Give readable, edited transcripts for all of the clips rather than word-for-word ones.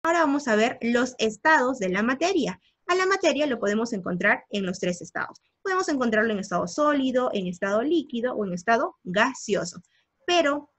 Ahora vamos a ver los estados de la materia. A la materia lo podemos encontrar en los tres estados. Podemos encontrarlo en estado sólido, en estado líquido o en estado gaseoso. Pero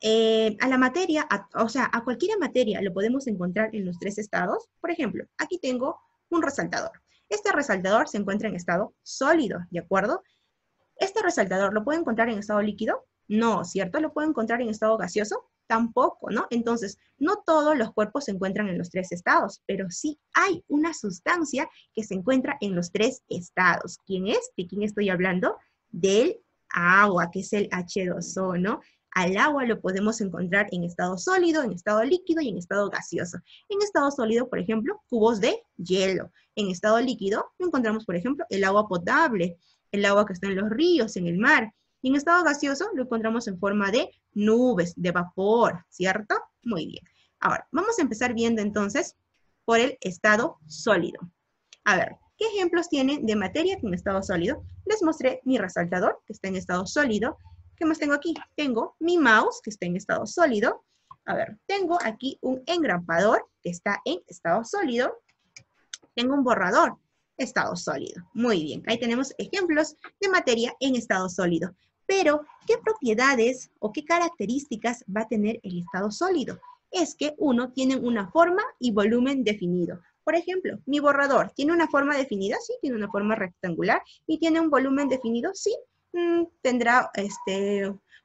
a la materia, o sea, a cualquier materia lo podemos encontrar en los tres estados. Por ejemplo, aquí tengo un resaltador. Este resaltador se encuentra en estado sólido, ¿de acuerdo? ¿Este resaltador lo puedo encontrar en estado líquido? No, ¿cierto? ¿Lo puedo encontrar en estado gaseoso? Tampoco, ¿no? Entonces, no todos los cuerpos se encuentran en los tres estados, pero sí hay una sustancia que se encuentra en los tres estados. ¿Quién es? ¿De quién estoy hablando? Del agua, que es el H2O, ¿no? Al agua lo podemos encontrar en estado sólido, en estado líquido y en estado gaseoso. En estado sólido, por ejemplo, cubos de hielo. En estado líquido encontramos, por ejemplo, el agua potable, el agua que está en los ríos, en el mar. Y en estado gaseoso lo encontramos en forma de nubes, de vapor, ¿cierto? Muy bien. Ahora, vamos a empezar viendo entonces por el estado sólido. A ver, ¿qué ejemplos tienen de materia en estado sólido? Les mostré mi resaltador, que está en estado sólido. ¿Qué más tengo aquí? Tengo mi mouse, que está en estado sólido. A ver, tengo aquí un engrapador, que está en estado sólido. Tengo un borrador, estado sólido. Muy bien, ahí tenemos ejemplos de materia en estado sólido. Pero, ¿qué propiedades o qué características va a tener el estado sólido? Es que uno tiene una forma y volumen definido. Por ejemplo, mi borrador, ¿tiene una forma definida? Sí, tiene una forma rectangular. ¿Y tiene un volumen definido? Sí, tendrá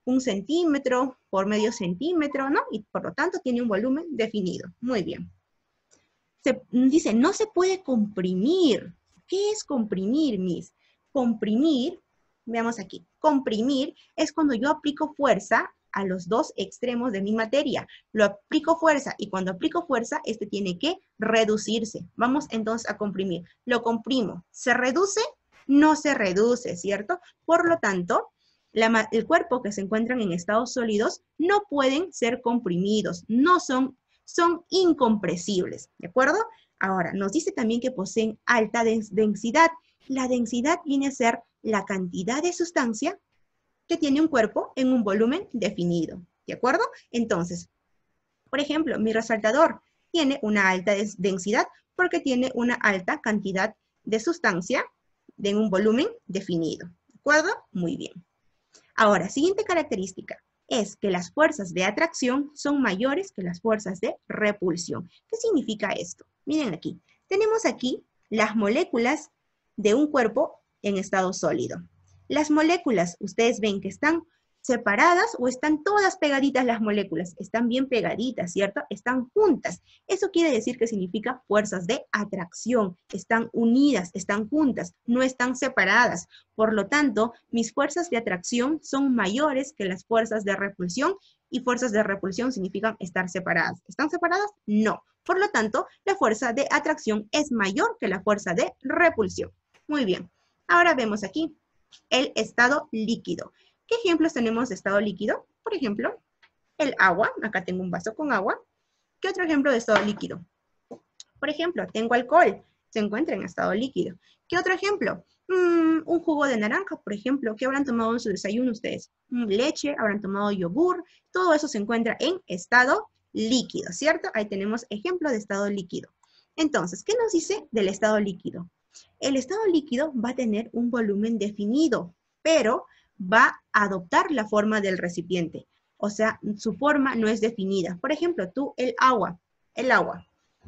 1 centímetro por medio centímetro, ¿no? Y por lo tanto tiene un volumen definido. Muy bien. Dice, no se puede comprimir. ¿Qué es comprimir, Miss? Comprimir, veamos aquí, comprimir es cuando yo aplico fuerza a los dos extremos de mi materia. Lo aplico fuerza y cuando aplico fuerza, este tiene que reducirse. Vamos entonces a comprimir. Lo comprimo. ¿Se reduce? No se reduce, ¿cierto? Por lo tanto, el cuerpo que se encuentran en estados sólidos no pueden ser comprimidos, son incompresibles, ¿de acuerdo? Ahora, nos dice también que poseen alta densidad. La densidad viene a ser la cantidad de sustancia que tiene un cuerpo en un volumen definido, ¿de acuerdo? Entonces, por ejemplo, mi resaltador tiene una alta densidad porque tiene una alta cantidad de sustancia en un volumen definido, ¿de acuerdo? Muy bien. Ahora, siguiente característica es que las fuerzas de atracción son mayores que las fuerzas de repulsión. ¿Qué significa esto? Miren aquí, tenemos aquí las moléculas de un cuerpo en estado sólido. Las moléculas, ustedes ven que están separadas o están todas pegaditas las moléculas. Están bien pegaditas, ¿cierto? Están juntas. Eso quiere decir que significa fuerzas de atracción. Están unidas, están juntas, no están separadas. Por lo tanto, mis fuerzas de atracción son mayores que las fuerzas de repulsión y fuerzas de repulsión significan estar separadas. ¿Están separadas? No. Por lo tanto, la fuerza de atracción es mayor que la fuerza de repulsión. Muy bien. Ahora vemos aquí el estado líquido. ¿Qué ejemplos tenemos de estado líquido? Por ejemplo, el agua. Acá tengo un vaso con agua. ¿Qué otro ejemplo de estado líquido? Por ejemplo, tengo alcohol. Se encuentra en estado líquido. ¿Qué otro ejemplo? Un jugo de naranja, por ejemplo. ¿Qué habrán tomado en su desayuno ustedes? Leche, habrán tomado yogur. Todo eso se encuentra en estado líquido, ¿cierto? Ahí tenemos ejemplo de estado líquido. Entonces, ¿qué nos dice del estado líquido? El estado líquido va a tener un volumen definido, pero va a adoptar la forma del recipiente. O sea, su forma no es definida. Por ejemplo, el agua,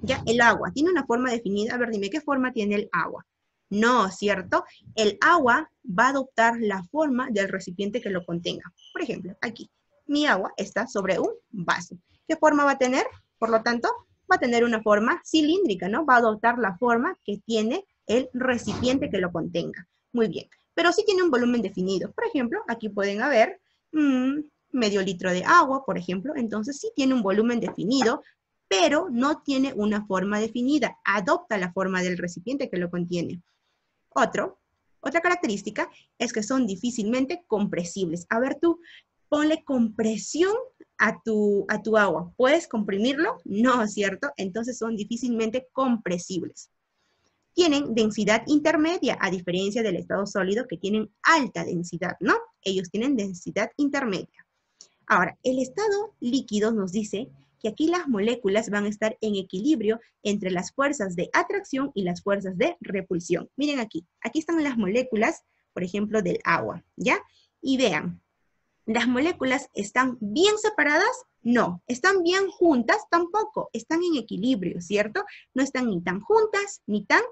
ya, el agua, ¿tiene una forma definida? A ver, dime, ¿qué forma tiene el agua? No, ¿cierto? El agua va a adoptar la forma del recipiente que lo contenga. Por ejemplo, aquí, mi agua está sobre un vaso. ¿Qué forma va a tener? Por lo tanto, va a tener una forma cilíndrica, ¿no? Va a adoptar la forma que tiene el recipiente que lo contenga. Muy bien, pero sí tiene un volumen definido. Por ejemplo, aquí pueden haber medio litro de agua, por ejemplo. Entonces sí tiene un volumen definido, pero no tiene una forma definida. Adopta la forma del recipiente que lo contiene. Otra característica es que son difícilmente compresibles. A ver tú, ponle compresión a tu agua. ¿Puedes comprimirlo? No, ¿cierto? Entonces son difícilmente compresibles. Tienen densidad intermedia, a diferencia del estado sólido que tienen alta densidad, ¿no? Ellos tienen densidad intermedia. Ahora, el estado líquido nos dice que aquí las moléculas van a estar en equilibrio entre las fuerzas de atracción y las fuerzas de repulsión. Miren aquí, aquí están las moléculas, por ejemplo, del agua, ¿ya? Y vean, ¿las moléculas están bien separadas? No. ¿Están bien juntas? Tampoco. Están en equilibrio, ¿cierto? No están ni tan juntas ni tan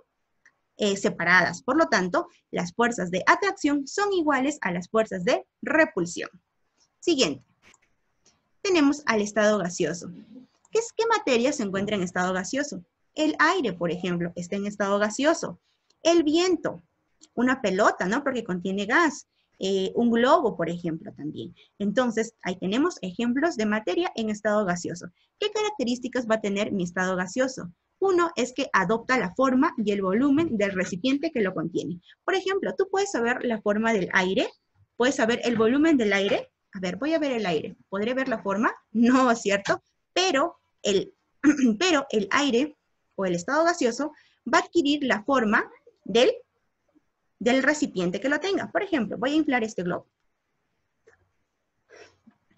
separadas. Por lo tanto, las fuerzas de atracción son iguales a las fuerzas de repulsión. Siguiente. Tenemos al estado gaseoso. ¿Qué materia se encuentra en estado gaseoso? El aire, por ejemplo, está en estado gaseoso. El viento, una pelota, ¿no? Porque contiene gas. Un globo, por ejemplo, también. Entonces, ahí tenemos ejemplos de materia en estado gaseoso. ¿Qué características va a tener mi estado gaseoso? Uno es que adopta la forma y el volumen del recipiente que lo contiene. Por ejemplo, tú puedes saber la forma del aire, puedes saber el volumen del aire. A ver, voy a ver el aire. ¿Podré ver la forma? No, ¿cierto? Pero el aire o el estado gaseoso va a adquirir la forma del recipiente que lo tenga. Por ejemplo, voy a inflar este globo.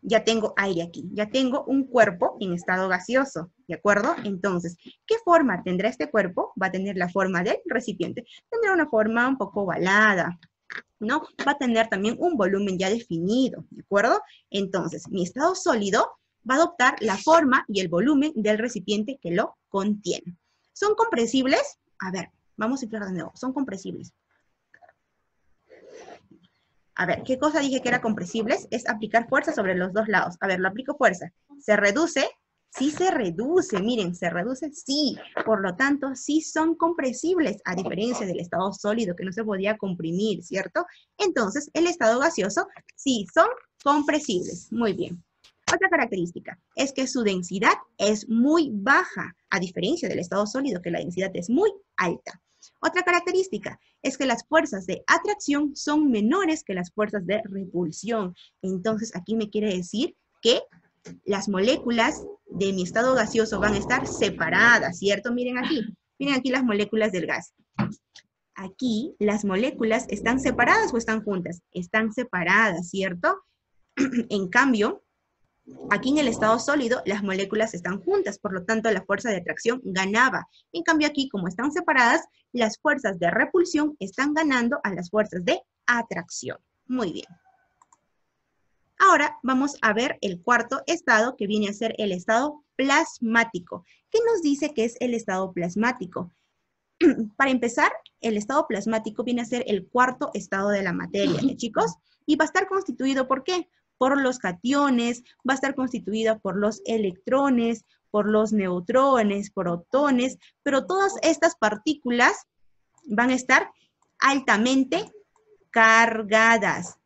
Ya tengo aire aquí, ya tengo un cuerpo en estado gaseoso, ¿de acuerdo? Entonces, ¿qué forma tendrá este cuerpo? Va a tener la forma del recipiente. Tendrá una forma un poco ovalada, ¿no? Va a tener también un volumen ya definido, ¿de acuerdo? Entonces, mi estado sólido va a adoptar la forma y el volumen del recipiente que lo contiene. ¿Son compresibles? A ver, vamos a inflar de nuevo. Son compresibles. A ver, ¿qué cosa dije que era compresibles? Es aplicar fuerza sobre los dos lados. A ver, lo aplico fuerza. ¿Se reduce? Sí se reduce, miren, ¿se reduce? Sí. Por lo tanto, sí son compresibles, a diferencia del estado sólido que no se podía comprimir, ¿cierto? Entonces, el estado gaseoso sí son compresibles. Muy bien. Otra característica es que su densidad es muy baja, a diferencia del estado sólido, que la densidad es muy alta. Otra característica es que las fuerzas de atracción son menores que las fuerzas de repulsión. Entonces, aquí me quiere decir que las moléculas de mi estado gaseoso van a estar separadas, ¿cierto? Miren aquí las moléculas del gas. Aquí las moléculas están separadas o están juntas. Están separadas, ¿cierto? En cambio, aquí en el estado sólido, las moléculas están juntas, por lo tanto, la fuerza de atracción ganaba. En cambio, aquí, como están separadas, las fuerzas de repulsión están ganando a las fuerzas de atracción. Muy bien. Ahora vamos a ver el cuarto estado, que viene a ser el estado plasmático. ¿Qué nos dice que es el estado plasmático? Para empezar, el estado plasmático viene a ser el cuarto estado de la materia, chicos, y va a estar constituido ¿por qué? Por los cationes, va a estar constituida por los electrones, por los neutrones, protones, pero todas estas partículas van a estar altamente cargadas,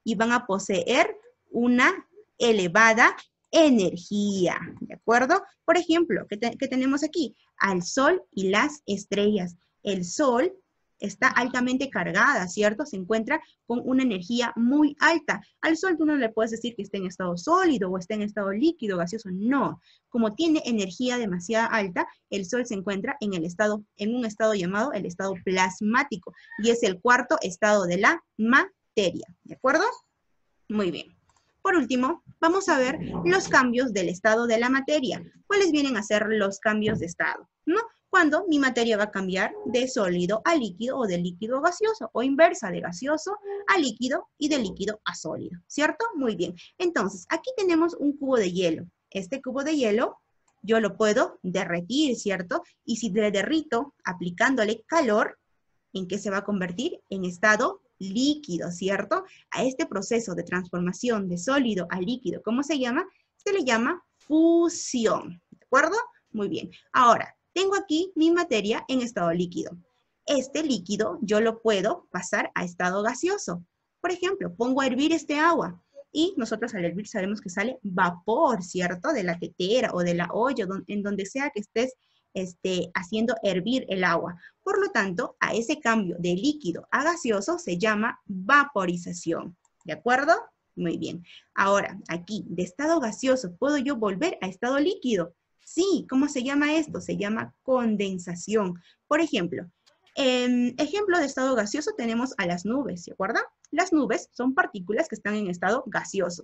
y van a poseer una elevada energía, ¿de acuerdo? Por ejemplo, ¿qué tenemos aquí? Al Sol y las estrellas. El Sol está altamente cargada, ¿cierto? Se encuentra con una energía muy alta. Al Sol tú no le puedes decir que esté en estado sólido o esté en estado líquido, gaseoso, no. Como tiene energía demasiado alta, el Sol se encuentra en un estado llamado el estado plasmático, y es el cuarto estado de la materia, ¿de acuerdo? Muy bien. Por último, vamos a ver los cambios del estado de la materia. ¿Cuáles vienen a ser los cambios de estado? ¿No? Cuando mi materia va a cambiar de sólido a líquido o de líquido a gaseoso, o inversa, de gaseoso a líquido y de líquido a sólido, ¿cierto? Muy bien. Entonces, aquí tenemos un cubo de hielo. Este cubo de hielo yo lo puedo derretir, ¿cierto? Y si le derrito aplicándole calor, ¿en qué se va a convertir? En estado líquido, ¿cierto? A este proceso de transformación de sólido a líquido, ¿cómo se llama? Se le llama fusión, ¿de acuerdo? Muy bien. Ahora, tengo aquí mi materia en estado líquido. Este líquido yo lo puedo pasar a estado gaseoso. Por ejemplo, pongo a hervir este agua y nosotros al hervir sabemos que sale vapor, ¿cierto? De la tetera o de la olla, en donde sea que estés haciendo hervir el agua. Por lo tanto, a ese cambio de líquido a gaseoso se llama vaporización. ¿De acuerdo? Muy bien. Ahora, aquí, de estado gaseoso, ¿puedo yo volver a estado líquido? Sí. ¿Cómo se llama esto? Se llama condensación. Por ejemplo, ejemplo de estado gaseoso tenemos a las nubes, ¿de acuerdo? Las nubes son partículas que están en estado gaseoso.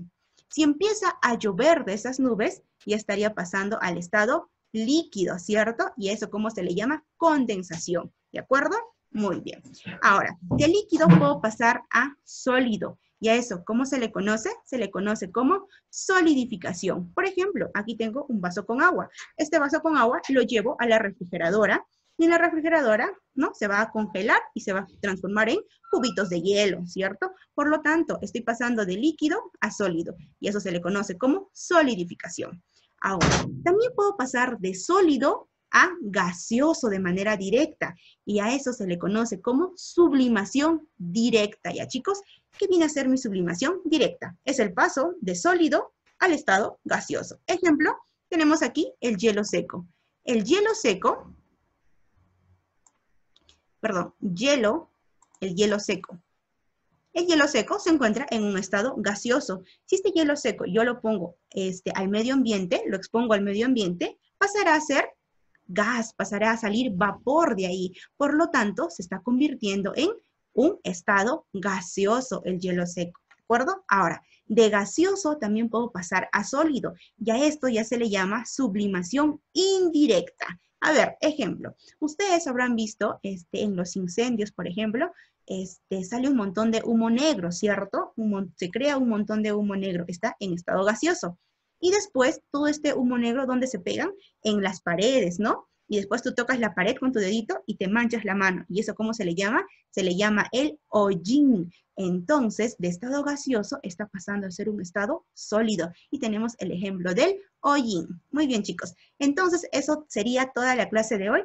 Si empieza a llover de esas nubes, ya estaría pasando al estado líquido, ¿cierto? Y eso, ¿cómo se le llama? Condensación, ¿de acuerdo? Muy bien. Ahora, de líquido puedo pasar a sólido. Y a eso, ¿cómo se le conoce? Se le conoce como solidificación. Por ejemplo, aquí tengo un vaso con agua. Este vaso con agua lo llevo a la refrigeradora y en la refrigeradora, ¿no? Se va a congelar y se va a transformar en cubitos de hielo, ¿cierto? Por lo tanto, estoy pasando de líquido a sólido y eso se le conoce como solidificación. Ahora, también puedo pasar de sólido a gaseoso de manera directa y a eso se le conoce como sublimación directa. ¿Ya, chicos? ¿Qué viene a ser mi sublimación directa? Es el paso de sólido al estado gaseoso. Ejemplo, tenemos aquí el hielo seco. El hielo seco, perdón, el hielo seco. El hielo seco se encuentra en un estado gaseoso. Si este hielo seco yo lo pongo al medio ambiente, lo expongo al medio ambiente, pasará a ser gas, pasará a salir vapor de ahí. Por lo tanto, se está convirtiendo en un estado gaseoso el hielo seco. ¿De acuerdo? Ahora, de gaseoso también puedo pasar a sólido. Ya esto ya se le llama sublimación indirecta. A ver, ejemplo. Ustedes habrán visto en los incendios, por ejemplo, sale un montón de humo negro, ¿cierto? Se crea un montón de humo negro, está en estado gaseoso. Y después, todo este humo negro, ¿dónde se pegan? En las paredes, ¿no? Y después tú tocas la pared con tu dedito y te manchas la mano. ¿Y eso cómo se le llama? Se le llama el hollín. Entonces, de estado gaseoso está pasando a ser un estado sólido. Y tenemos el ejemplo del hollín. Muy bien, chicos. Entonces, eso sería toda la clase de hoy.